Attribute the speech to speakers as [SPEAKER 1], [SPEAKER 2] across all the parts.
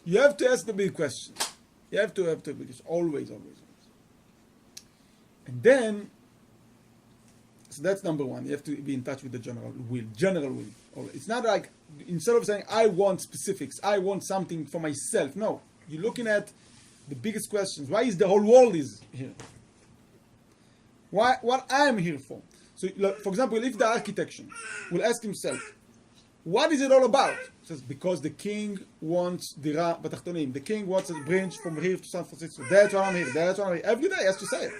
[SPEAKER 1] You have to ask the big questions. You have to have the big questions. Always. And then, so that's number one. You have to be in touch with the general will. It's not like, instead of saying, I want specifics, I want something for myself. No. You're looking at the biggest questions. Why is the whole world is here? What I am here for? So, for example, if the architect will ask himself, what is it all about? He says, because the king wants dira batachtonim. The king wants a bridge from here to San Francisco. That's why I'm here. Every day he has to say it.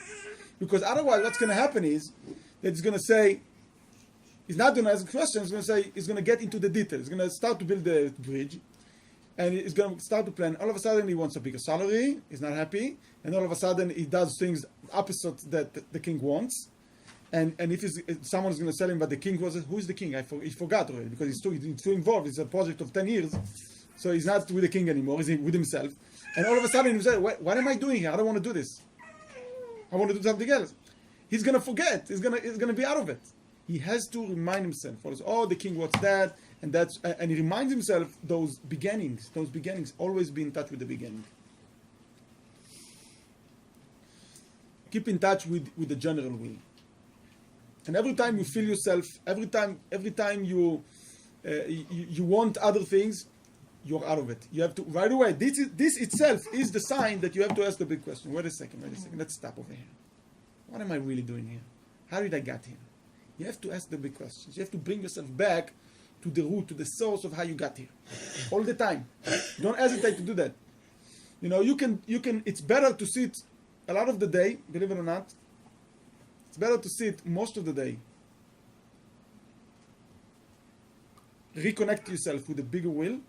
[SPEAKER 1] Because otherwise what's going to happen is that he's going to say, he's not going to ask questions, he's going to say, he's going to get into the details. He's going to start to build the bridge. And he's going to start to plan. All of a sudden he wants a bigger salary. He's not happy. And all of a sudden he does things opposite that the king wants. And if someone's going to tell him that the king was, who is the king? He forgot already because he's too involved. It's a project of 10 years. So he's not with the king anymore. He's with himself. And all of a sudden he says, what am I doing here? I don't want to do this. I want to do something else. He's going to forget. He's going to be out of it. He has to remind himself. Oh, the king wants that. And he reminds himself those beginnings. Always be in touch with the beginning. Keep in touch with the general will. And every time you feel yourself, every time you want other things, you're out of it. You have to right away. This itself is the sign that you have to ask the big question. Wait a second. Let's stop over here. What am I really doing here? How did I get here? You have to ask the big questions. You have to bring yourself back to the root, to the source of how you got here. All the time. Don't hesitate to do that. You can. It's better to sit a lot of the day, believe it or not. It's better to sit most of the day. Reconnect yourself with the bigger will,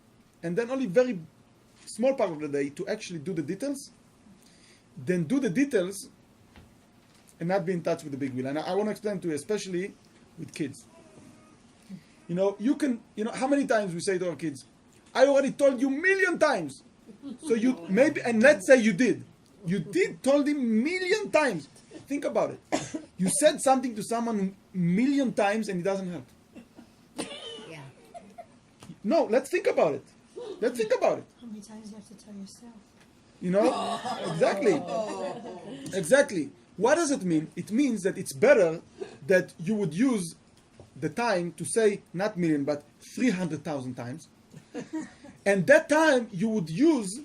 [SPEAKER 1] and then only very small part of the day to actually do the details. Then do the details and not be in touch with the big will. And I want to explain to you, especially with kids. How many times we say to our kids, I already told you 1,000,000 times. So you maybe, and let's say you did. You told him 1,000,000 times. Think about it. You said something to someone 1,000,000 times and it doesn't help.
[SPEAKER 2] Yeah.
[SPEAKER 1] No, let's think about it.
[SPEAKER 3] How many times do you have to tell yourself?
[SPEAKER 1] Exactly. What does it mean? It means that it's better that you would use the time to say not 1,000,000 but 300,000 times. And that time you would use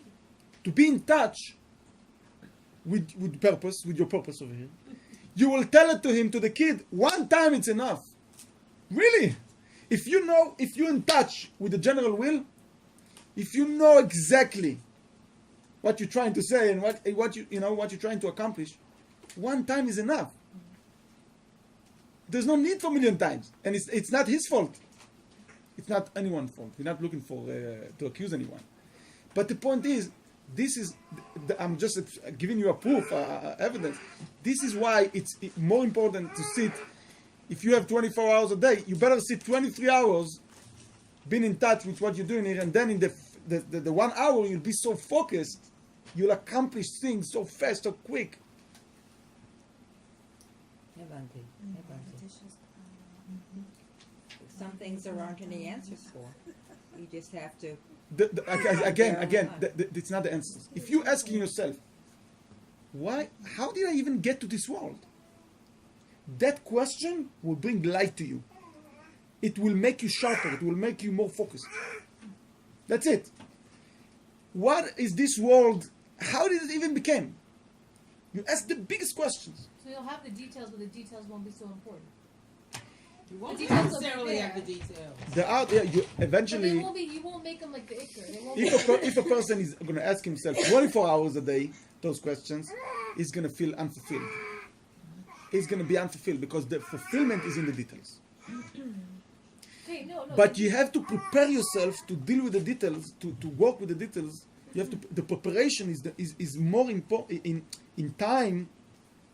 [SPEAKER 1] to be in touch with your purpose over here. You will tell it to him, to the kid, one time it's enough. Really. If you're in touch with the general will, if you know exactly what you're trying to say and what you're trying to accomplish, one time is enough. There's no need for 1,000,000 times. And it's not his fault. It's not anyone's fault. We're not looking to accuse anyone. But the point is, I'm just giving you a proof, evidence. This is why it's more important to sit. If you have 24 hours a day, you better sit 23 hours, being in touch with what you're doing here, and then in the 1 hour you'll be so focused, you'll accomplish things so fast, so quick.
[SPEAKER 2] Some things there aren't any answers for. You just have to.
[SPEAKER 1] Again, it's not the answers. If you're asking yourself, how did I even get to this world? That question will bring light to you. It will make you sharper. It will make you more focused. That's it. What is this world? How did it even become? You ask the biggest questions.
[SPEAKER 4] So you'll have the details, but the details won't be so important.
[SPEAKER 5] You won't necessarily have the details.
[SPEAKER 1] You eventually.
[SPEAKER 4] But you won't make them like the ikr.
[SPEAKER 1] If a person is going to ask himself 24 hours a day those questions, he's going to feel unfulfilled. He's going to be unfulfilled because the fulfillment is in the details.
[SPEAKER 4] Okay, no.
[SPEAKER 1] But you have to prepare yourself to deal with the details, to work with the details. You have to. The preparation is more important in time.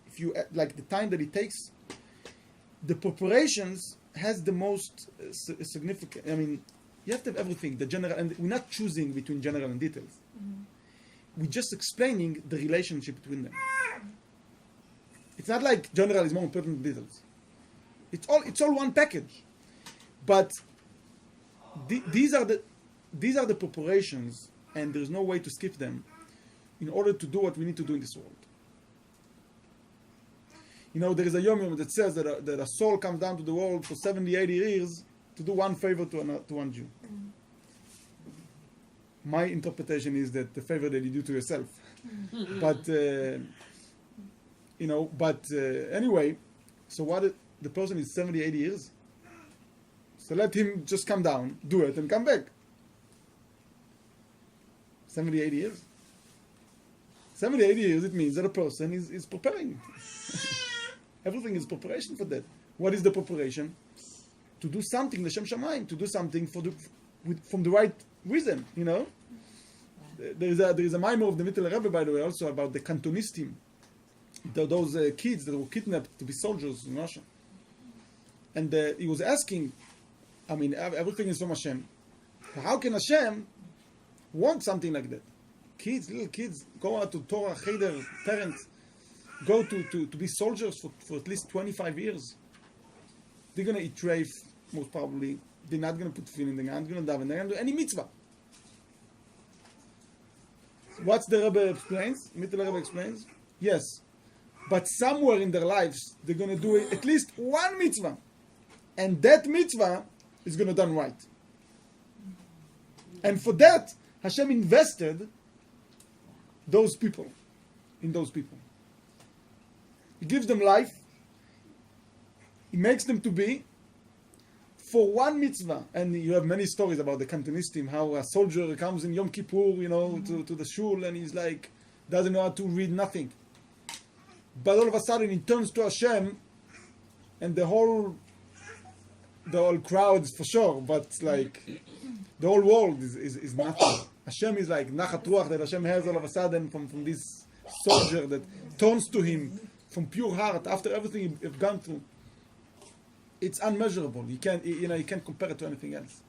[SPEAKER 1] If you like the time that it takes. The preparations has the most significant. I mean, you have to have everything. The general, and we're not choosing between general and details. Mm-hmm. We're just explaining the relationship between them. It's not like general is more important than details. It's all one package. But these are the preparations and there's no way to skip them in order to do what we need to do in this world. You know, there is a Yom that says that a soul comes down to the world for 70, 80 years to do one favor to one Jew. My interpretation is that the favor that you do to yourself. But, anyway, so the person is 70, 80 years. So let him just come down, do it, and come back. 70, 80 years. 70, 80 years, it means that a person is preparing. Everything is preparation for that. What is the preparation? To do something, L'Shem Shamayim, to do something from the right reason, you know? There is a mimer of the Mittler Rebbe, by the way, also about the Cantonistim, those kids that were kidnapped to be soldiers in Russia. And he was asking, I mean, everything is from Hashem. How can Hashem want something like that? Little kids, go out to Torah, Cheder, parents, go to be soldiers for at least 25 years. They're going to eat treif, most probably. They're not going to put tefillin, they're not going to daven, they're going to do any mitzvah. What's the Rebbe explains? Mittler Rebbe explains? Yes. But somewhere in their lives, they're going to do at least one mitzvah. And that mitzvah is going to done right. And for that, Hashem invested those people, in those people. He gives them life. He makes them to be for one mitzvah. And you have many stories about the Cantonistim, how a soldier comes in Yom Kippur, you know, to the shul, and he's like, doesn't know how to read nothing. But all of a sudden he turns to Hashem, and the whole crowd is for sure, but like, the whole world is nothing. Hashem is like nachat ruach that Hashem has all of a sudden from this soldier that turns to him from pure heart after everything you've gone through. It's unmeasurable. You can't compare it to anything else.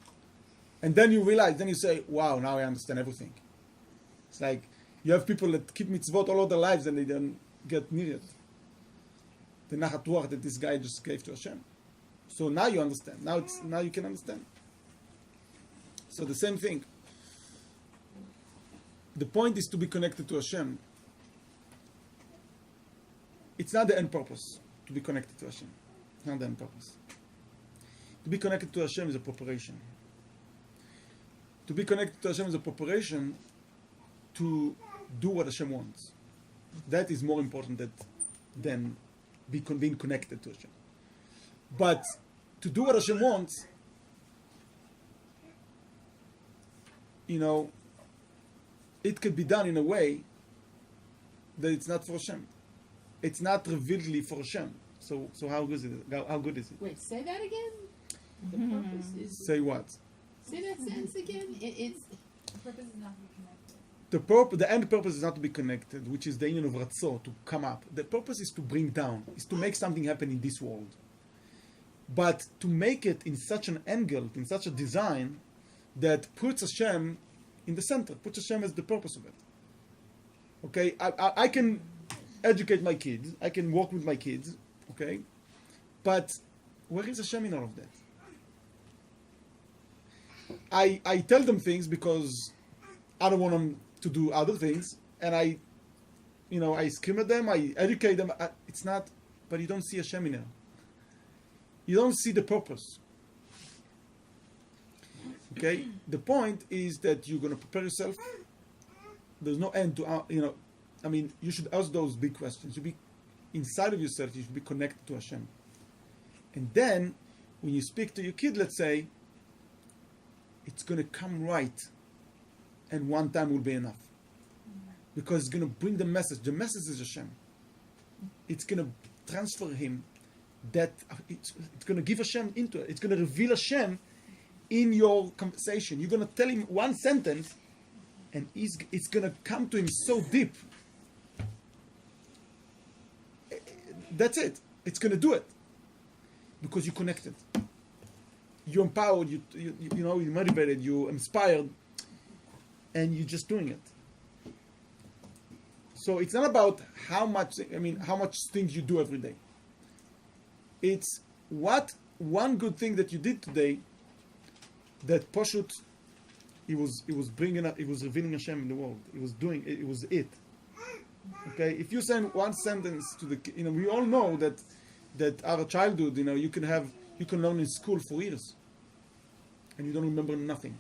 [SPEAKER 1] And then you realize, then you say, wow, now I understand everything. It's like you have people that keep mitzvot all of their lives and they don't get near it. The nachat ruach that this guy just gave to Hashem. So now you understand. Now you can understand. So the same thing. The point is to be connected to Hashem. It's not the end purpose to be connected to Hashem. It's not the end purpose. To be connected to Hashem is a preparation. To be connected to Hashem is a preparation to do what Hashem wants. That is more important than being connected to Hashem. But to do what Hashem wants, you know, it could be done in a way that it's not for Hashem. It's not revealedly for Hashem. So how good is it? How good is it?
[SPEAKER 5] Wait, say that again? The purpose is...
[SPEAKER 1] Say what?
[SPEAKER 5] Say that sentence again? It's...
[SPEAKER 4] The purpose is not to be connected.
[SPEAKER 1] The end purpose is not to be connected, which is the union of Ratzor, to come up. The purpose is to bring down, is to make something happen in this world. But to make it in such an angle, in such a design, that puts Hashem in the center, puts Hashem as the purpose of it. Okay, I can educate my kids, I can work with my kids, okay, but where is Hashem in all of that? I tell them things because I don't want them to do other things, and I scream at them, I educate them. It's not, but you don't see Hashem in it. You don't see the purpose. Okay? The point is that you're going to prepare yourself. There's no end to, you should ask those big questions. You be inside of yourself, you should be connected to Hashem. And then, when you speak to your kid, let's say, it's going to come right, and one time will be enough. Because it's going to bring the message. The message is Hashem. It's going to transfer him that it's going to give Hashem into it. It's going to reveal Hashem in your conversation. You're going to tell him one sentence, and it's going to come to him so deep. That's it. It's going to do it. Because you're connected. You're empowered, you're motivated, you're inspired, and you're just doing it. So it's not about how much things you do every day. It's what one good thing that you did today that Poshut He was revealing Hashem in the world. He was doing it. It was it. Okay, if you send one sentence to the, we all know that our childhood, you can learn in school for years, and you don't remember nothing.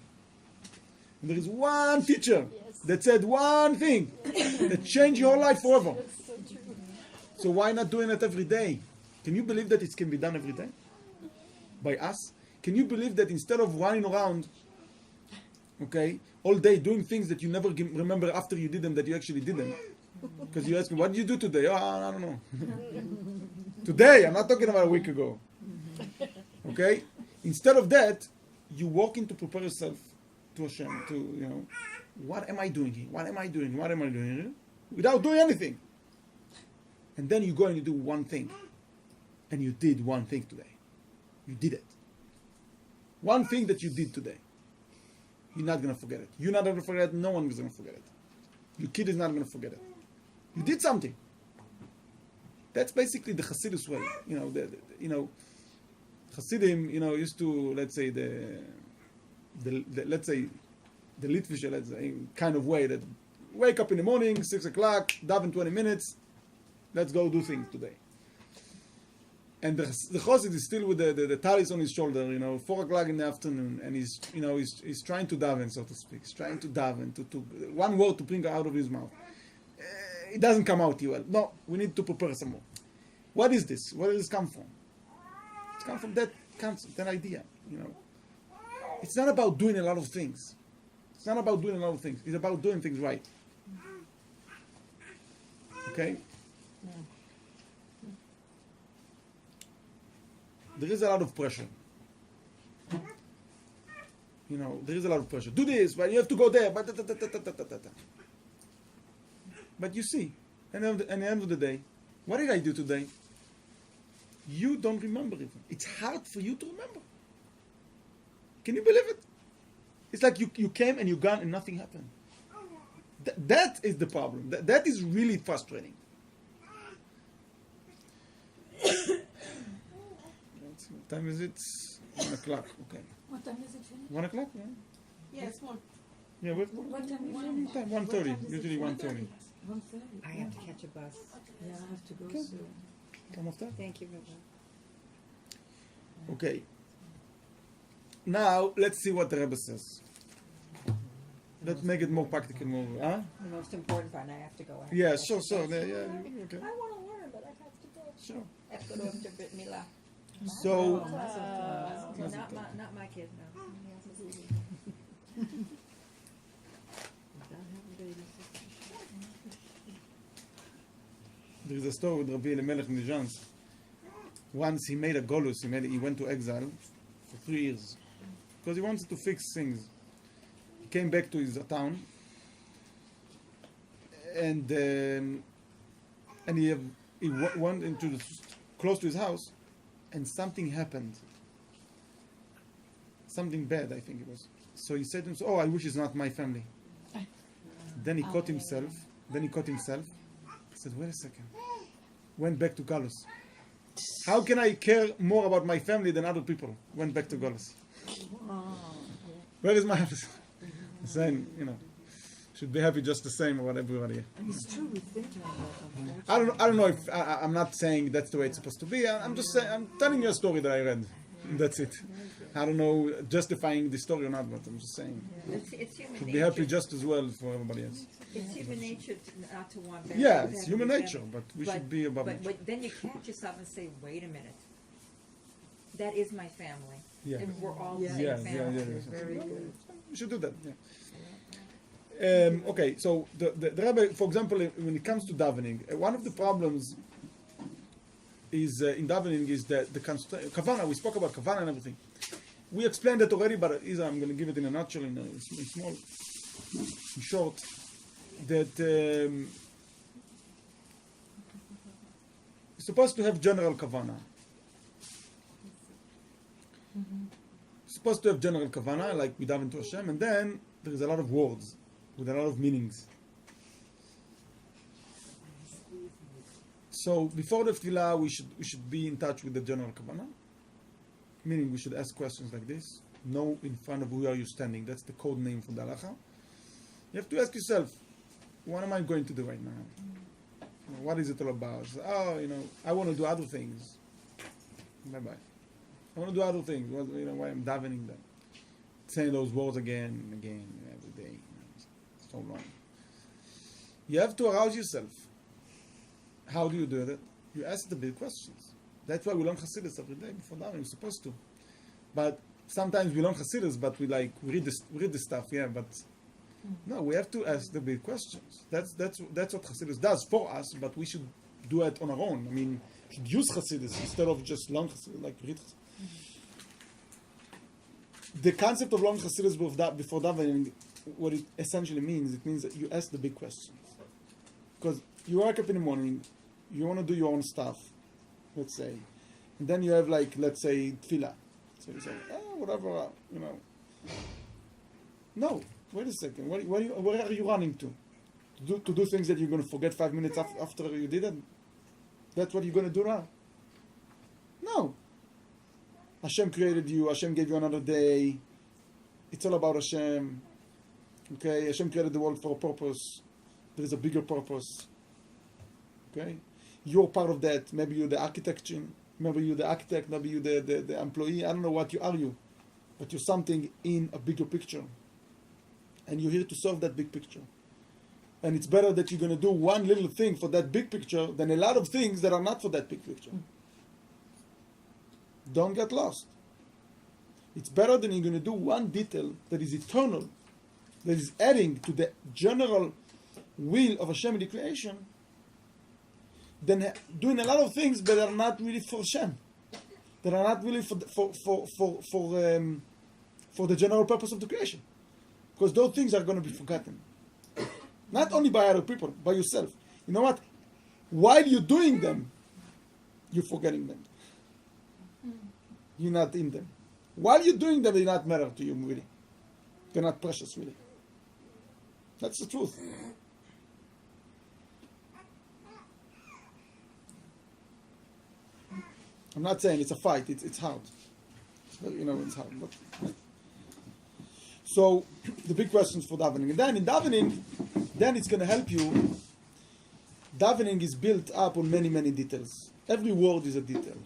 [SPEAKER 1] And there is one teacher that said one thing that changed your life forever. So why not doing it every day? Can you believe that it can be done every day by us? Can you believe that instead of running around, okay, all day doing things that you never remember after you did them, that you actually did them? Because you ask me, what did you do today? Oh, I don't know. Today, I'm not talking about a week ago. Okay? Instead of that, you walk in to prepare yourself to Hashem, to, what am I doing here? What am I doing? What am I doing here? Without doing anything. And then you go and you do one thing. And you did one thing today. You did it. One thing that you did today. You're not going to forget it. You're not going to forget it. No one is going to forget it. Your kid is not going to forget it. You did something. That's basically the Hasidus way. Hasidim, used to, let's say, the Litvish, let's say, kind of way that wake up in the morning, 6 o'clock, daven 20 minutes, let's go do things today. And the Chosid is still with the talis on his shoulder, 4 o'clock in the afternoon, and he's trying to daven, so to speak. He's trying to daven, to one word to bring out of his mouth. It doesn't come out too well. No, we need to prepare some more. What is this? Where does this come from? It comes from that concept, that idea, It's not about doing a lot of things. It's not about doing a lot of things. It's about doing things right. Okay? There is a lot of pressure. There is a lot of pressure. Do this, but you have to go there. But you see, at the end of the day, what did I do today? You don't remember it. It's hard for you to remember. Can you believe it? It's like you came and you gone and nothing happened. That is the problem. That is really frustrating. What time is it? 1 o'clock. Okay.
[SPEAKER 3] What time is it finish?
[SPEAKER 1] 1 o'clock? Yeah.
[SPEAKER 5] Yeah, it's one.
[SPEAKER 1] Yeah.
[SPEAKER 3] What time is it?
[SPEAKER 1] 1:30. Usually 1:30.
[SPEAKER 3] 1:30.
[SPEAKER 2] I have to catch a bus.
[SPEAKER 3] Yeah, I have to go
[SPEAKER 1] Okay.
[SPEAKER 3] soon.
[SPEAKER 1] Come after.
[SPEAKER 2] Thank you, Rabbi.
[SPEAKER 1] Okay. Now let's see what the Rebbe says. Let's make it more practical, more. Huh?
[SPEAKER 2] The most important part, and I have to go.
[SPEAKER 1] Yeah. Sure. Yeah. Okay.
[SPEAKER 2] I want to learn, but I have to go.
[SPEAKER 1] Sure.
[SPEAKER 2] I have to go to Brit Milah.
[SPEAKER 1] So.
[SPEAKER 2] Not my kid, no.
[SPEAKER 1] There is a story with Rabbi Elimelech Nijans. Once he made a golus, he went to exile for 3 years because he wanted to fix things. He came back to his town, and he went into close to his house, and something happened. Something bad, I think it was. So he said to himself, "Oh, I wish it's not my family." Then he caught himself. He said, "Wait a second." Went back to Galus. How can I care more about my family than other people? Went back to Galus. Where is my happiness? Saying, should be happy just the same about everybody.
[SPEAKER 3] And it's true, we think like that.
[SPEAKER 1] I don't know if I'm not saying that's the way it's supposed to be. I'm just saying, I'm telling you a story that I read. That's it. I don't know justifying the story or not, but I'm just saying.
[SPEAKER 2] It's human
[SPEAKER 1] Should
[SPEAKER 2] nature.
[SPEAKER 1] be happy just as well for everybody else.
[SPEAKER 2] It's human nature not to want better.
[SPEAKER 1] Yeah,
[SPEAKER 2] to
[SPEAKER 1] it's
[SPEAKER 2] have
[SPEAKER 1] human
[SPEAKER 2] better.
[SPEAKER 1] nature, but we should be above it.
[SPEAKER 2] But then you catch yourself and say, wait a minute. That is my family.
[SPEAKER 1] Yeah.
[SPEAKER 2] And we're all
[SPEAKER 3] Yeah.
[SPEAKER 2] the same
[SPEAKER 1] Yeah,
[SPEAKER 2] family.
[SPEAKER 1] yeah.
[SPEAKER 3] Very good.
[SPEAKER 1] We should do that. Yeah. Okay, so the Rebbe, for example, when it comes to davening, one of the problems is in davening is that the kavana. We spoke about kavana and everything. We explained that already, but I'm going to give it in a nutshell, in small, in short. That you're supposed to have general kavana. Supposed to have general kavana, like we daven to Hashem, and then there is a lot of words with a lot of meanings. So before the tefillah, we should be in touch with the general kavana, meaning we should ask questions like this: know in front of who are you standing. That's the code name for the halacha. You have to ask yourself, what am I going to do right now? You know, what is it all about? So, I want to do other things. Bye-bye. I want to do other things. Why I'm davening them. Saying those words again and again every day. It's so long. You have to arouse yourself. How do you do that? You ask the big questions. That's why we learn Hasidus every day before davening. We're supposed to. But sometimes we learn Hasidus, but we read the stuff, but no, we have to ask the big questions. That's what Hasidus does for us, but we should do it on our own. I mean, we should use Hasidus instead of just learn Hasidus, read Hasidus. The concept of learning Hasidus before davening, what it essentially means, it means that you ask the big questions. Because you wake up in the morning, you want to do your own stuff, let's say, and then you have let's say, tefillah. So you say, whatever, No, wait a second. Where are you running to? To do things that you're going to forget 5 minutes after you did it? That's what you're going to do now? No. Hashem created you. Hashem gave you another day. It's all about Hashem. Okay? Hashem created the world for a purpose. There is a bigger purpose. Okay? You're part of that. Maybe you're the architect. Maybe you're the architect. Maybe you're the employee. I don't know what you are, but you're something in a bigger picture. And you're here to solve that big picture. And it's better that you're going to do one little thing for that big picture than a lot of things that are not for that big picture. Don't get lost. It's better than you're going to do one detail that is eternal, that is adding to the general will of Hashem in the creation, than doing a lot of things that are not really for Hashem, that are not really for the general purpose of the creation. Because those things are going to be forgotten. Not only by other people, by yourself. You know what? While you're doing them, you're forgetting them. You're not in them. While you're doing them, they not matter to you, really. They're not precious, really. That's the truth. I'm not saying it's a fight. It's hard. It's hard. But, so, the big questions for davening. And then in davening, then it's going to help you. Davening is built up on many, many details. Every word is a detail.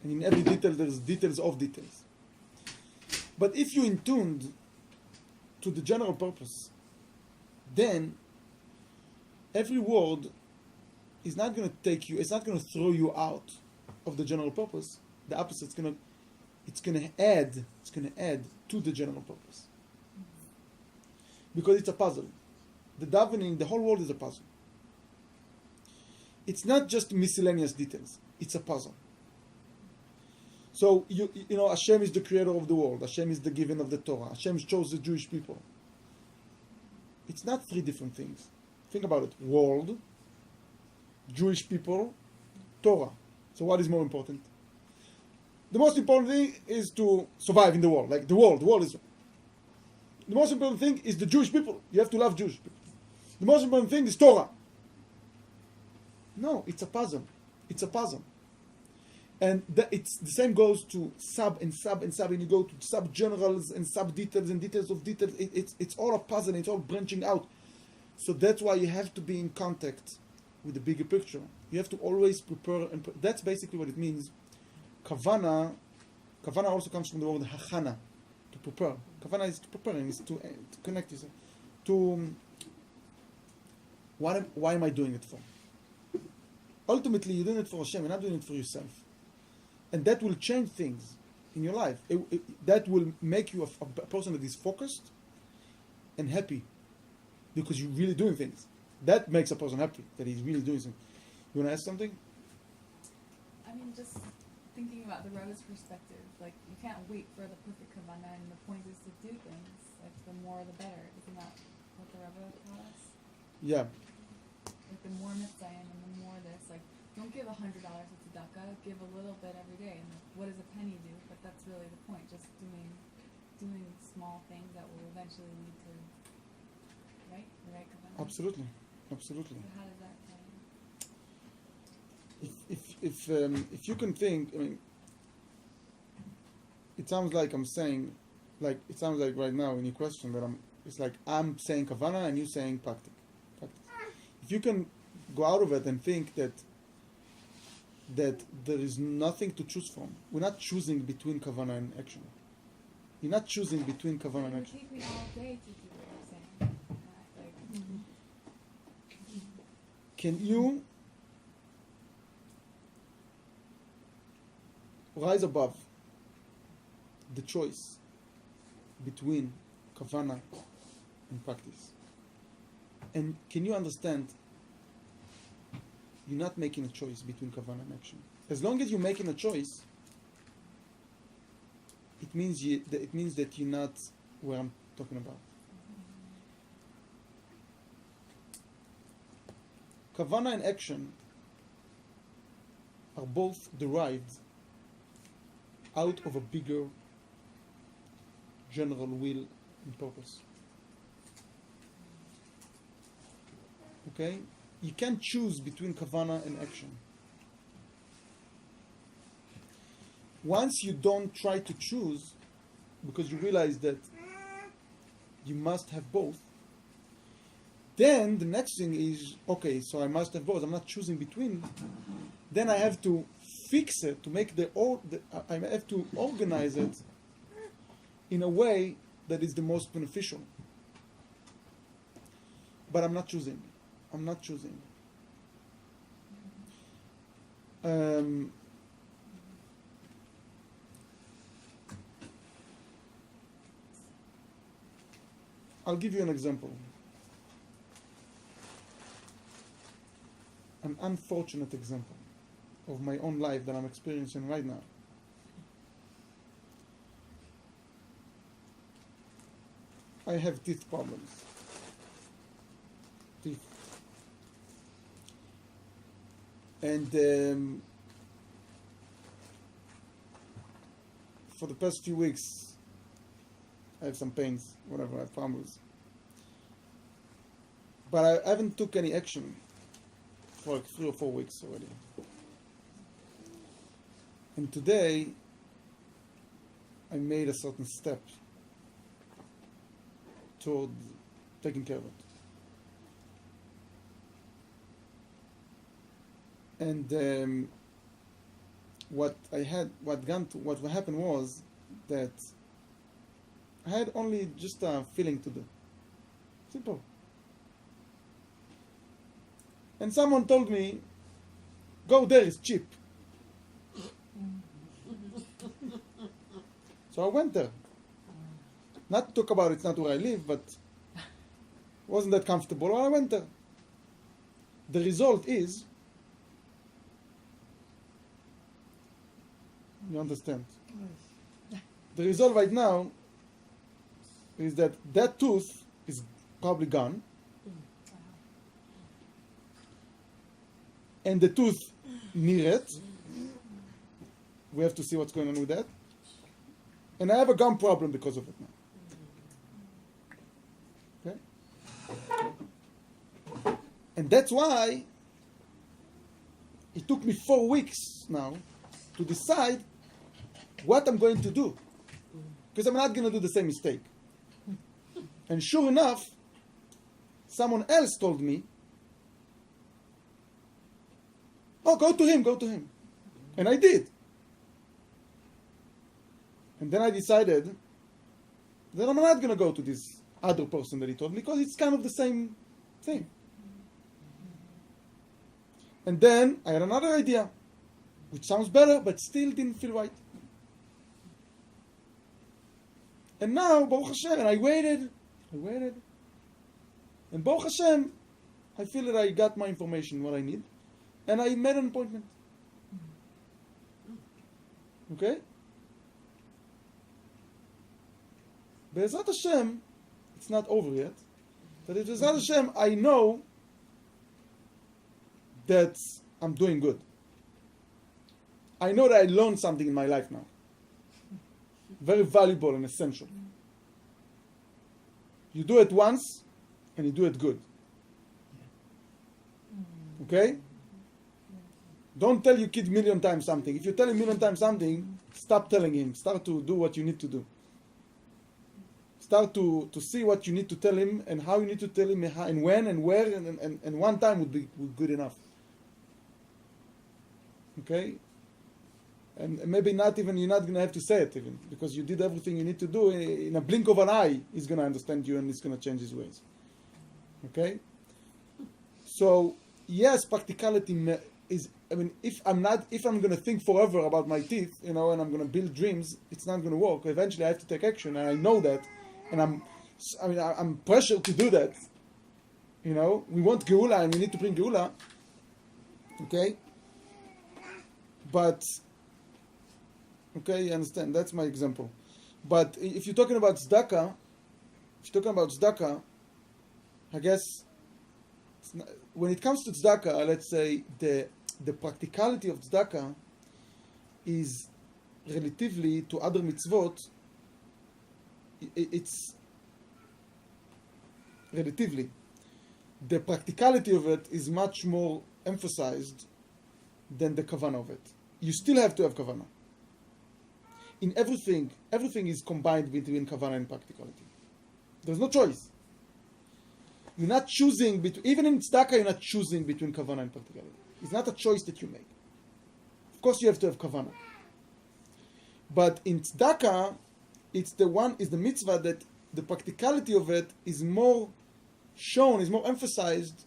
[SPEAKER 1] And in every detail, there's details of details. But if you're in tuned to the general purpose, then every word is not going to take you, it's not going to throw you out of the general purpose. The opposite, it's going to add to the general purpose. Because it's a puzzle. The davening, the whole world is a puzzle. It's not just miscellaneous details. It's a puzzle. So, Hashem is the creator of the world. Hashem is the giver of the Torah. Hashem chose the Jewish people. It's not three different things. Think about it. World, Jewish people, Torah. So what is more important? The most important thing is to survive in the world. Like the world is... The most important thing is the Jewish people. You have to love Jewish people. The most important thing is Torah. No, it's a puzzle. It's a puzzle. And it's the same goes to sub and sub and sub, and you go to sub generals and sub details and details of details. It's all a puzzle. It's all branching out. So that's why you have to be in contact with the bigger picture. You have to always prepare, and that's basically what it means. Kavana also comes from the word hachana, to prepare. Kavana is to preparing, is to connect yourself. Why am I doing it for? Ultimately, you're doing it for Hashem. You're not doing it for yourself. And that will change things in your life. That will make you a person that is focused and happy because you're really doing things. That makes a person happy, that he's really doing something. You want to ask something?
[SPEAKER 4] I mean, just thinking about the Rebbe's perspective, like, you can't wait for the perfect kavanah, and the point is to do things. Like, the more the better. Isn't that what the Rebbe taught us?
[SPEAKER 1] Yeah.
[SPEAKER 4] Like, the more mitzvah and the more this, like, don't give $100 to tzedakah, give a little bit every day. And like, what does a penny do? But that's really the point, just doing small things that will eventually lead to, right? The right kavanah.
[SPEAKER 1] Absolutely.
[SPEAKER 4] So how does that play?
[SPEAKER 1] If you can think, I mean, sounds like I'm saying, like it sounds like right now in your question that it's like I'm saying kavana and you saying practice. If you can go out of it and think that there is nothing to choose from, we're not choosing between kavana and action. You're not choosing between kavana
[SPEAKER 4] It
[SPEAKER 1] and
[SPEAKER 4] would
[SPEAKER 1] action.
[SPEAKER 4] take me all day to do what you're saying. Like,
[SPEAKER 1] Can you rise above the choice between kavana and practice? And can you understand you're not making a choice between kavana and action? As long as you're making a choice, it means that you're not where I'm talking about. Kavana and action are both derived out of a bigger general will and purpose. Okay? You can't choose between kavana and action. Once you don't try to choose, because you realize that you must have both, then the next thing is, okay, so I must have both. I'm not choosing between. Then I have to fix it to make I have to organize it in a way that is the most beneficial. But I'm not choosing. I'm not choosing. I'll give you an example. An unfortunate example of my own life that I'm experiencing right now. I have teeth problems. Teeth. And for the past few weeks, I have some pains, whatever, I have problems. But I haven't took any action for like 3 or 4 weeks already. And today, I made a certain step toward taking care of it. And what happened was that I had only just a feeling to do. Simple. And someone told me, go there, it's cheap. So I went there. Not to talk about it's not where I live, but wasn't that comfortable. I went there. The result is, you understand? The result right now is that tooth is probably gone. And the tooth near it, we have to see what's going on with that. And I have a gum problem because of it now. Okay? And that's why it took me 4 weeks now to decide what I'm going to do. Because I'm not going to do the same mistake. And sure enough, someone else told me, oh, go to him. And I did. And then I decided that I'm not going to go to this other person that he told me because it's kind of the same thing. And then I had another idea, which sounds better, but still didn't feel right. And now, Baruch Hashem, and I waited. And Baruch Hashem, I feel that I got my information, what I need. And I made an appointment. Okay? Be'ezrat Hashem, it's not over yet. But Be'ezrat Hashem, I know that I'm doing good. I know that I learned something in my life now. Very valuable and essential. You do it once, and you do it good. Okay? Don't tell your kid million times something. If you tell him million times something, stop telling him. Start to do what you need to do. Start to see what you need to tell him and how you need to tell him and, how, and when and where and one time would be good enough. Okay? And maybe not even, you're not going to have to say it even, because you did everything you need to do. In a blink of an eye, he's going to understand you and he's going to change his ways. Okay? So, yes, practicality is, I mean, if I'm going to think forever about my teeth, and I'm going to build dreams, it's not going to work. Eventually I have to take action, and I know that, and I'm pressured to do that. We want Geula, and we need to bring Geula. Okay? But, okay, you understand, that's my example. But if you're talking about tzedakah, I guess, when it comes to tzedakah, let's say the practicality of tzedakah is relatively to other mitzvot, it's relatively. The practicality of it is much more emphasized than the kavanah of it. You still have to have kavanah. In everything is combined between kavanah and practicality. There's no choice. You're not choosing between, even in tzedakah, you're not choosing between kavanah and practicality. It's not a choice that you make. Of course, you have to have kavanah. But in tzedakah, it's the mitzvah that the practicality of it is more shown, is more emphasized.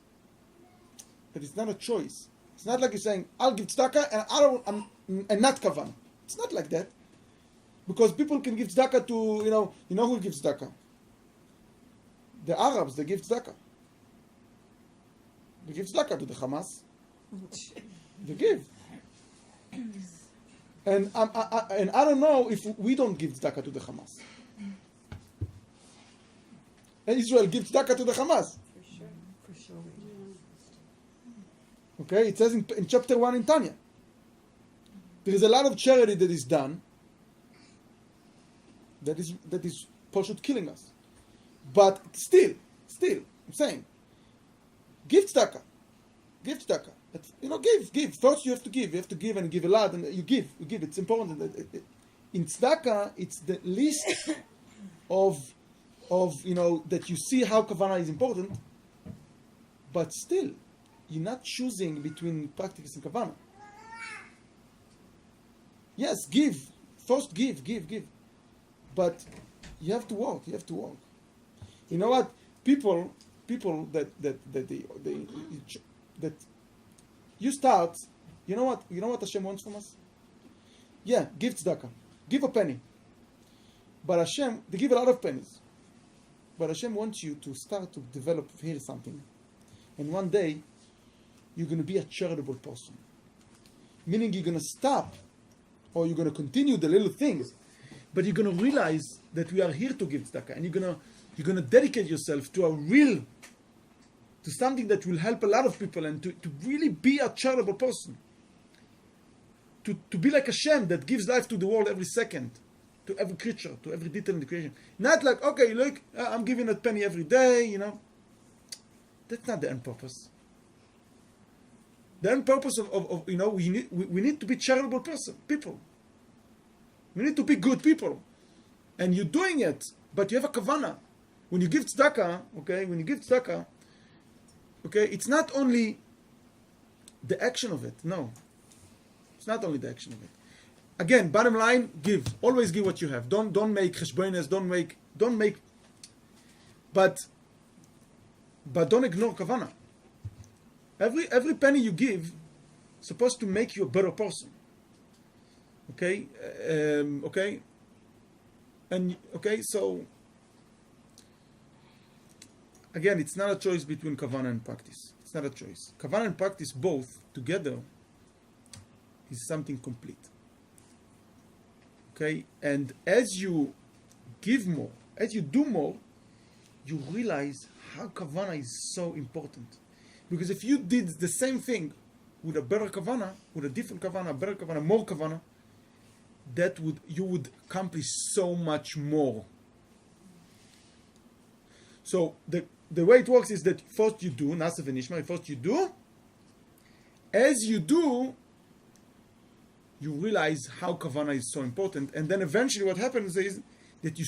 [SPEAKER 1] But it's not a choice. It's not like you're saying, I'll give tzedakah and not kavanah. It's not like that. Because people can give tzedakah to, you know who gives tzedakah? The Arabs, they give tzedakah. They give tzedakah to the Hamas. They give. And I don't know if we don't give tzedakah to the Hamas. And Israel gives tzedakah to the Hamas.
[SPEAKER 3] For sure.
[SPEAKER 1] Okay, it says in chapter 1 in Tanya. There is a lot of charity that is done that is Pashut killing us. But still, I'm saying, give tzedakah. Give tzedakah. Give. First you have to give. You have to give and give a lot, and you give. It's important. In tzedakah, it's the least of that you see how kavanah is important, but still, you're not choosing between practice and kavanah. Yes, give. First give. But you have to work. You know what? People that you start. You know what Hashem wants from us? Yeah, give tzedakah, give a penny. But Hashem, they give a lot of pennies. But Hashem wants you to start to develop here something, and one day you're going to be a charitable person. Meaning you're going to stop, or you're going to continue the little things, but you're going to realize that we are here to give tzedakah, and you're going to dedicate yourself to something that will help a lot of people, and to really be a charitable person. To be like Hashem that gives life to the world every second, to every creature, to every detail in the creation. Not like, okay, look, I'm giving a penny every day, That's not the end purpose. The end purpose of we need to be charitable people. We need to be good people. And you're doing it, but you have a kavanah. When you give tzedakah, it's not only the action of it. No. It's not only the action of it. Again, bottom line, give. Always give what you have. Don't make cheshbonos, don't make but don't ignore kavanah. Every penny you give is supposed to make you a better person. Okay? So again, it's not a choice between kavanah and practice. It's not a choice. Kavanah and practice both together is something complete. Okay? And as you give more, as you do more, you realize how kavanah is so important. Because if you did the same thing with a better kavanah, with a different kavanah, better kavanah, more kavanah, you would accomplish so much more. So the way it works is that first you do, Nasa v'nishma, first you do. As you do, you realize how Kavanah is so important. And then eventually what happens is that you